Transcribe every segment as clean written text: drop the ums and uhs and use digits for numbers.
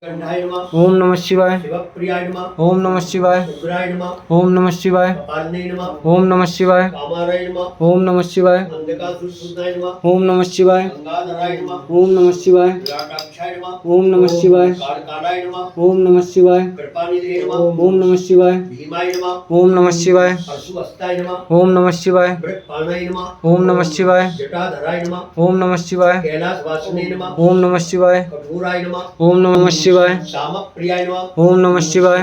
कंठाय नमः। ओम नमः शिवाय। शिवप्रियाय नमः। ओम नमः शिवाय। रुद्राय नमः। ओम नमः शिवाय। कपालिने नमः। ओम नमः शिवाय। कामाराय नमः। ओम नमः शिवाय। अंधकासुरसूदनाय नमः। ओम नमः शिवाय। गंगाधराय नमः। ओम नमः शिवाय। विराटाक्षाय नमः। ओम नमः शिवाय। कारकालाय नमः। ओम नमः शिवाय। कृपानिधे नमः। ओम नमः शिवाय। भीमाय नमः। ओम नमः शिवाय। परशुहस्ताय नमः। ओम नमः शिवाय। वृत्पाणाय नमः। ओम नमः शिवाय। जटाधराय नमः। ओम नमः शिवाय। कैलासवासिने नमः। ओम नमः शिवाय। कठोराय नमः। ओम नमः शिवाय। कामप्रियाय नमः। ओम नमः शिवाय।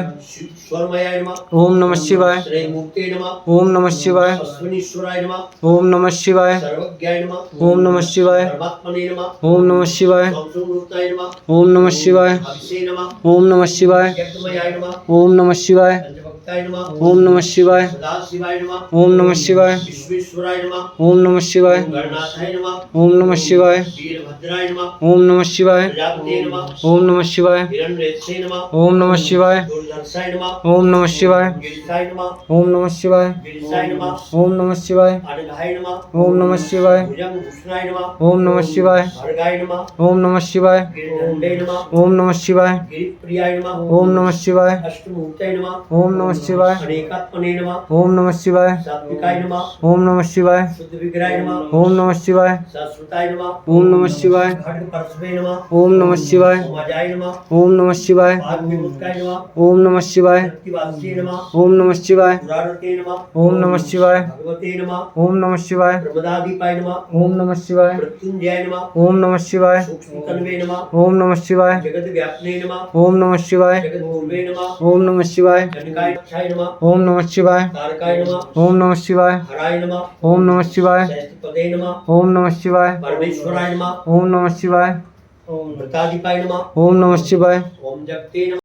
स्वरमयाय नमः। ओम नमः शिवाय। श्रेयमूर्ते नमः। ओम नमः शिवाय। अश्विनीश्वराय नमः। ओम नमः शिवाय। सर्वज्ञाय नमः। ओम नमः शिवाय। परमात्मने नमः। ओम नमः शिवाय। संसुमूर्ताय नमः। ओम नमः शिवाय। अभिषे नमः। ओम नमः शिवाय। यज्ञमयाय नमः। ओम नमः शिवाय। पंचभक्ताय नमः। ओम नमः शिवाय। सदाशिवाय नमः। ओम नमः शिवाय। विश्वेश्वराय नमः। ओम नमः शिवाय। गणनाथाय नमः। ओम नमः शिवाय। वीरभद्राय नमः। ओम नमः शिवाय। प्रजापते नमः। ओम नमः शिवाय। हिरण्येक्षे नमः। ओम नमः शिवाय। दुर्धर्षाय नमः। ओम नमः शिवाय। गिरिशाय नमः। ओम नमः शिवाय। गिरिशाय नमः। ओम नमः शिवाय। अनघाय नमः। ओम नमः शिवाय। भुजंगभूषणाय नमः। ओम नमः शिवाय। भर्गाय नमः। ओम नमः शिवाय। गिरिदंडे नमः। ओम नमः शिवाय। गिरिप्रियाय नमः। ओम नमः शिवाय। अष्टमूर्तये नमः। ओम नमः शिवाय। अनेकात्मने नमः। ओम नमः शिवाय। सात्विकाय नमः। ओम नमः शिवाय। शुद्ध विग्रहाय नमः। ओम नमः शिवाय। शाश्वताय नमः। ओम नमः शिवाय। खड्ग परशुवे नमः। ओम नमः शिवाय। ओमजाय नमः। ओम नमः शिवाय। पाद विमुक्ताय नमः। ओम नमः शिवाय। प्रतिवास्ये नमः। ओम नमः शिवाय। पुराणते नमः। ओम नमः शिवाय। भगवते नमः। ओम नमः शिवाय। प्रमदादीपाय नमः। ओम नमः शिवाय। मृत्युंजय नमः। ओम नमः शिवाय। सूक्ष्मतन्वे नमः। ओम नमः शिवाय। जगद्व्याप्ने नमः। ओम नमः शिवाय। जगद्पूर्वे नमः। ओम नमः शिवाय। जनकाक्षाय नमः। ओम नमः शिवाय। तारकाय नमः। ओम नमः शिवाय। हराय नमः। ओम नमः शिवाय। सहस्त्रपदे नमः। ओम नमः शिवाय। परमेश्वराय नमः। ओम नमः शिवाय। वृतादिपाय नमः। ओम नमः शिवाय। ओम जगते नमः।